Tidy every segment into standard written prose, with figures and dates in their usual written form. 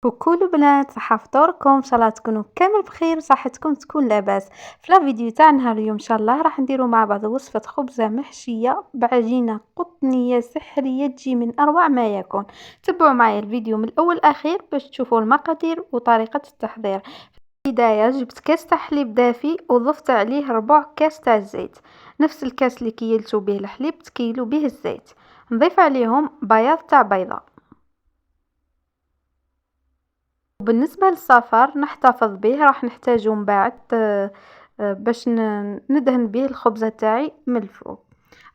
كوكو البنات، صحة فطوركم ان شاء الله تكونوا كامل بخير وصحتكم تكون لاباس. في لا فيديو تاعنا اليوم ان شاء الله راح نديروا مع بعض وصفة خبزة محشية بعجينة قطنية سحرية تجي من اروع ما يكون. تبعوا معي الفيديو من الاول لاخير باش تشوفوا المقادير وطريقة التحضير. في البداية جبت كاس تاع حليب دافي وضفت عليه ربع كاس تاع الزيت، نفس الكاس اللي كيلتو به الحليب تكيلو به الزيت. نضيف عليهم بياض تاع بيضة. وبالنسبة للصفر نحتفظ به راح نحتاجو من بعد باش ندهن به الخبزة تاعي من الفوق.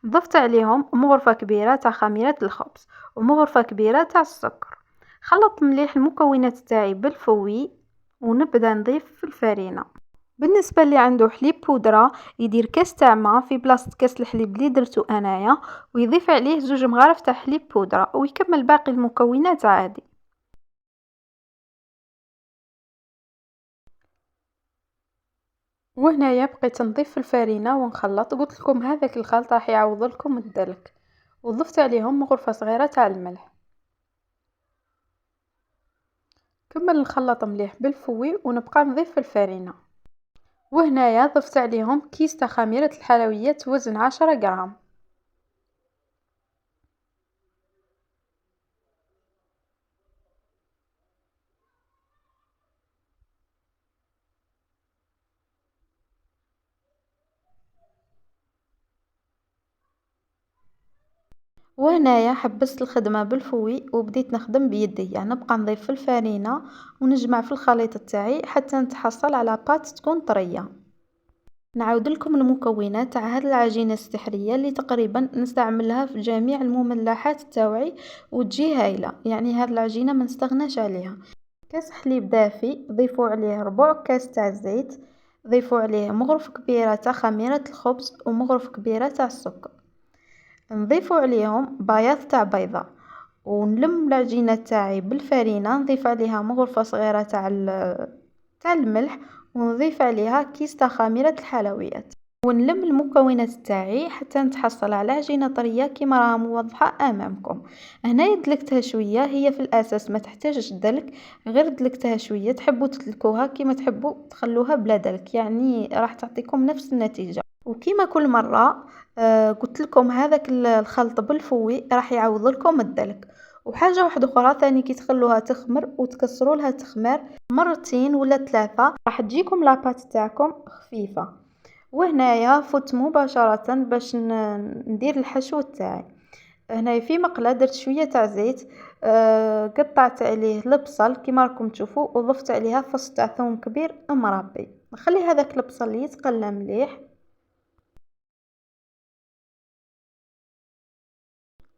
ضفت عليهم مغرفة كبيرة تاع خميرة الخبز ومغرفة كبيرة تاع السكر. خلط مليح المكونات تاعي بالفوي ونبدا نضيف في الفرينة. بالنسبة اللي عنده حليب بودرة يدير كاس تاع ما في بلاصة كاس الحليب اللي درتو انايا، ويضيف عليه 2 مغارف تاع حليب بودرة ويكمل باقي المكونات عادي. وهنايا بقيت نضيف في الفرينة ونخلط. قلت لكم هذاك الخلط راح يعوض لكم الدلك. وضفت عليهم غرفة صغيرة تاع الملح. كمل نخلط مليح بالفوي ونبقى نضيف في الفرينة. وهنايا ضفت عليهم كيس تاع خميرة الحلويات وزن 10 غرام. وهنايا حبست الخدمة بالفوي وبديت نخدم بيدي، يعني نبقى نضيف في الفرينة ونجمع في الخليط تاعي حتى نتحصل على بات تكون طرية. نعاود لكم المكونات تاع هذه العجينة السحرية اللي تقريبا نستعملها في جميع المملحات تاوعي وتجي هايلة، يعني هذه العجينة ما نستغناش عليها. كاس حليب دافي ضيفوا عليه ربع كاس تاع الزيت، ضيفوا عليه مغرفة كبيرة تاع خميرة الخبز ومغرفة كبيرة تاع السكر. نضيفوا عليهم بياض تاع بيضة ونلم العجينة تاعي بالفرينة، نضيف عليها مغرفة صغيرة تاع الملح ونضيف عليها كيس تاع خميرة الحلويات ونلم المكونات تاعي حتى نتحصل على عجينة طرية كيما راها موضحة امامكم. هنايا دلكتها شوية، هي في الاساس ما تحتاجش دلك، غير دلكتها شوية. تحبوا تدلكوها كيما تحبوا تخلوها بلا دلك، يعني راح تعطيكم نفس النتيجة. وكيما كل مرة قلت لكم هذاك الخلط بالفوي راح يعوض لكم الدلك. وحاجة واحدة أخرى ثاني، كي تخلوها تخمر وتكسروا لها تخمار مرتين ولا 3 راح تجيكم لاباط تاعكم خفيفة. وهنايا فوت مباشرة باش ندير الحشو تاعي. هنايا في مقلة درت شوية تاع زيت، قطعت عليه البصل كيما راكم تشوفوا وضفت عليها فص تاع ثوم كبير مربي. نخلي هذاك البصل يتقلى مليح.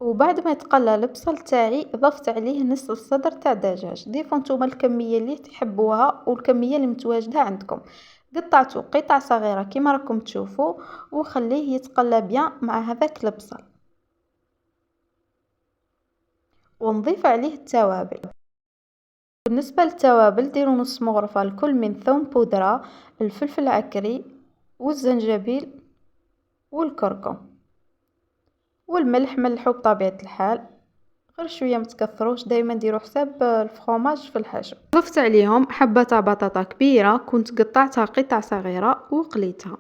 وبعد ما يتقلى البصل تاعي ضفت عليه نص الصدر تاع دجاج. ضيفوا نتوما الكميه اللي تحبوها والكميه اللي متواجده عندكم. قطعته قطع صغيره كيما راكم تشوفوا وخليه يتقلى بيان مع هذاك البصل. ونضيف عليه التوابل. بالنسبه للتوابل ديروا نص مغرفه الكل من ثوم بودره، الفلفل العكري والزنجبيل والكركم والملح. ملحو بطبيعه الحال، غير شويه متكثروش، دائما ديروا حساب الفرomاج في الحشو. ضفت عليهم حبه تاع بطاطا كبيره كنت قطعتها قطع صغيره وقليتها.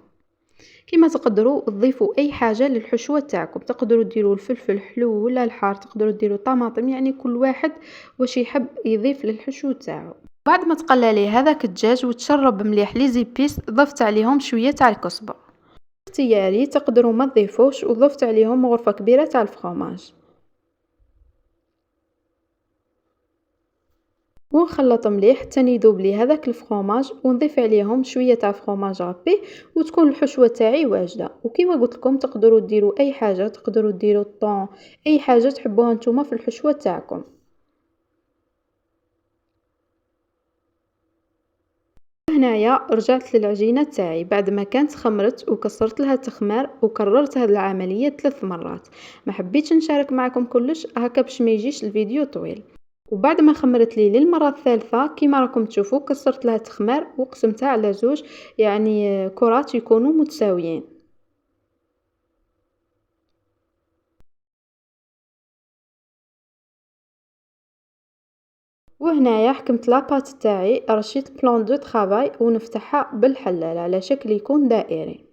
كما تقدروا تضيفوا اي حاجه للحشوه تاعكم، تقدروا ديروا الفلفل حلو ولا الحار، تقدروا ديروا طماطم، يعني كل واحد واش يحب يضيف للحشو تاعو. بعد ما تقلى لي هذاك الدجاج وتشرب مليح لي زيبيس ضفت عليهم شويه تاع الكزبر اختياري، تقدروا ما تضيفوش. وضفت عليهم غرفه كبيره تاع الفرomاج ونخلط مليح حتى يذوب لي هذاك الفرomاج ونضيف عليهم شويه تاع فرomاج ربي وتكون الحشوه تاعي واجده. وكما قلت لكم تقدروا ديروا اي حاجه، تقدروا ديروا الطون، اي حاجه تحبوها نتوما في الحشوه تاعكم. هنايا رجعت للعجينه تاعي بعد ما كانت خمرت وكسرت لها تخمار وكررت هذه العمليه 3 مرات. ما حبيتش نشارك معكم كلش هكا باش ما يجيش الفيديو طويل. وبعد ما خمرت لي للمره الثالثه كيما راكم تشوفوا كسرت لها تخمار وقسمتها على 2، يعني كرات يكونوا متساويين. وهنايا حكمت لاباط تاعي، رشيت بلون دو طرافاي ونفتحها بالحلال على شكل يكون دائري.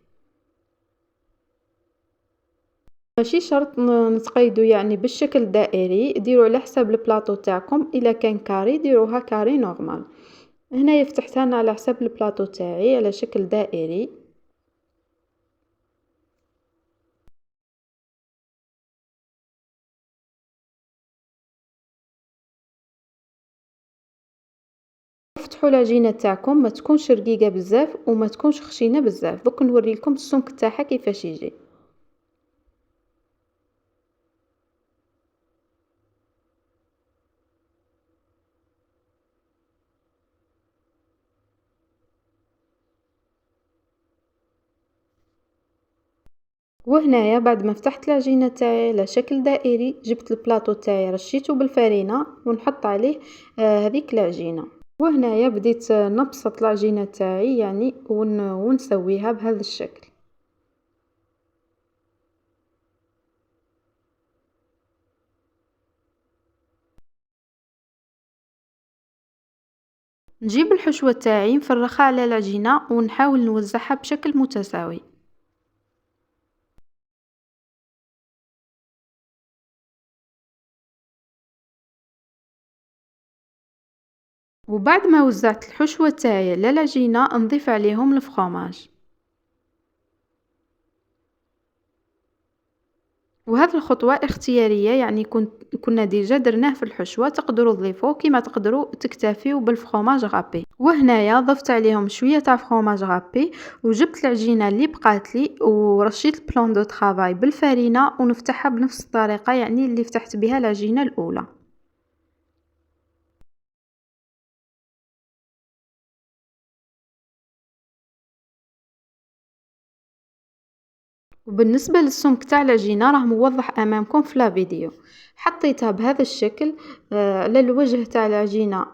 ماشي شرط نتقيدو يعني بالشكل الدائري، ديروا على حساب البلاطو تاعكم، الا كان كاري ديروها كاري نورمال. هنايا فتحتها انا على حساب البلاطو تاعي على شكل دائري. فتحوا العجينه تاعكم، ما تكونش رقيقه بزاف وما تكونش خشينه بزاف. دوك نوريلكم السمك تاعها كيفاش يجي. وهنايا بعد ما فتحت العجينه تاعي على شكل دائري، جبت البلاطو تاعي رشيته بالفرينه ونحط عليه هذيك العجينه. وهنايا بديت نبسط العجينه تاعي يعني ونسويها بهذا الشكل. نجيب الحشوة تاعي نفرغها على العجينة ونحاول نوزعها بشكل متساوي. وبعد ما وزعت الحشوة تاعي على العجينة نضيف عليهم الفرomاج. وهذه الخطوة اختيارية، يعني كنا ديجا درناه في الحشوة، تقدروا تضيفوه كيما تقدروا تكتفيو بالفرomاج غابي. وهنايا ضفت عليهم شوية تاع فرomاج غابي وجبت العجينة اللي بقات لي ورشيت البلون دو طرافاي بالفرينة ونفتحها بنفس الطريقة يعني اللي فتحت بها العجينة الأولى. وبالنسبة للسمك تاع العجينة راه موضح امامكم في لا فيديو. حطيتها بهذا الشكل على الوجه تاع العجينة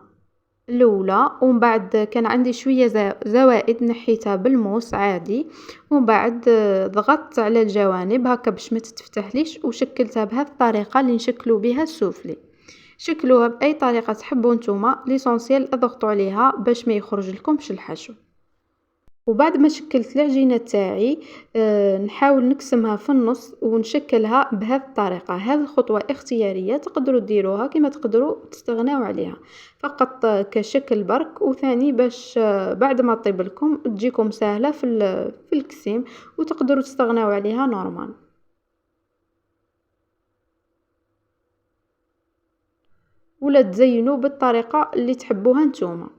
الاولى، ومن بعد كان عندي شوية زوائد نحيتها بالموس عادي، ومن بعد ضغطت على الجوانب هكا باش ما تتفتحليش وشكلتها بهذه الطريقة اللي نشكلوا بها السوفلي. شكلوها باي طريقة تحبوا نتوما، ليسونسيال اضغطوا عليها باش ما يخرج لكمش الحشو. وبعد ما شكلت العجينة تاعي نحاول نقسمها في النص ونشكلها بهذه الطريقة. هذه الخطوة اختيارية، تقدروا ديروها كما تقدروا تستغناو عليها، فقط كشكل برك، وثاني باش بعد ما طيب لكم تجيكم سهلة في الكسيم وتقدروا تستغناو عليها نورمال. ولا تزينوا بالطريقة اللي تحبوها نتوما.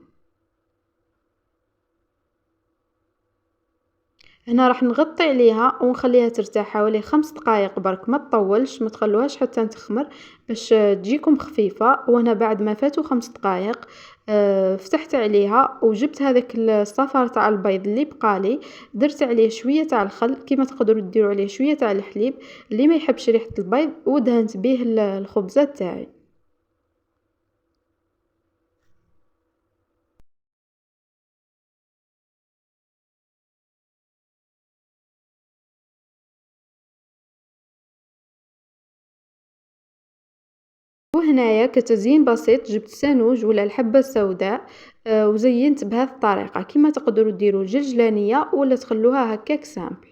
هنا راح نغطي عليها ونخليها ترتاح حوالي 5 دقائق برك، ما تطولش، ما تخلوهاش حتى تخمر باش تجيكم خفيفة. وهنا بعد ما فاتوا 5 دقائق فتحت عليها وجبت هذاك الصفار تاع البيض اللي بقالي، درت عليه شوية تاع الخل، كيما تقدروا ديروا عليه شوية تاع الحليب اللي ما يحبش ريحة البيض، ودهنت به الخبزة تاعي. وهنايا كتزيين بسيط جبت سانوج ولا الحبة السوداء وزينت بهذه الطريقة. كيما تقدروا ديروا جلجلانية ولا تخلوها هكاك سامبل.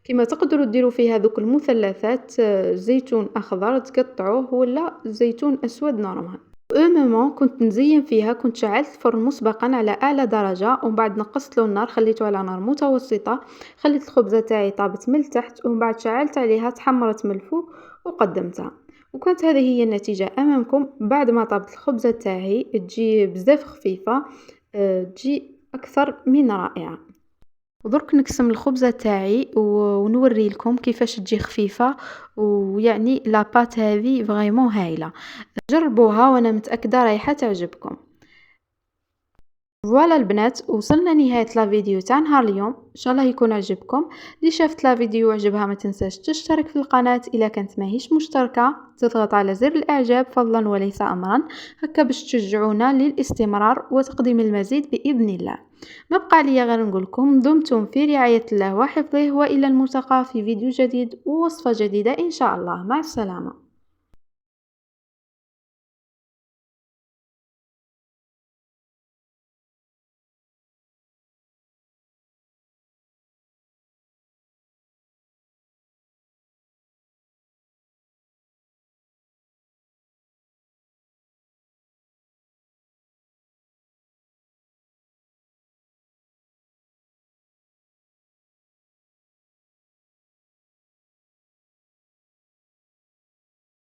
كيما تقدروا ديروا فيها ذوك المثلثات زيتون اخضر تقطعوه ولا زيتون اسود نورمال. مومون كنت نزين فيها، كنت شعلت الفرن مسبقا على اعلى درجة، ومن بعد نقصت له النار خليته على نار متوسطة، خليت الخبزة تاعي طابت من التحت، ومن بعد شعلت عليها تحمرت من الفوق وقدمتها. وكانت هذه هي النتيجة امامكم بعد ما طابت الخبزة تاعي، تجي بزاف خفيفة، تجي اكثر من رائعة. ودرك نقسم الخبزة تاعي ونوري لكم كيفاش تجي خفيفة، ويعني لاباط هذه فريمون هايلة. جربوها وانا متأكدة رايحة تعجبكم. فوالا البنات، وصلنا نهاية لا فيديو تاع نهار اليوم، ان شاء الله يكون عجبكم. اللي شافت لا فيديو وعجبها ما تنساش تشترك في القناة الا كانت ماهيش مشتركة، تضغط على زر الاعجاب فضلا وليس امرا، هكا باش تشجعونا للاستمرار وتقديم المزيد باذن الله. ما بقى لي غير نقولكم دمتم في رعاية الله وحفظه، والى الملتقى في فيديو جديد ووصفة جديدة ان شاء الله. مع السلامة.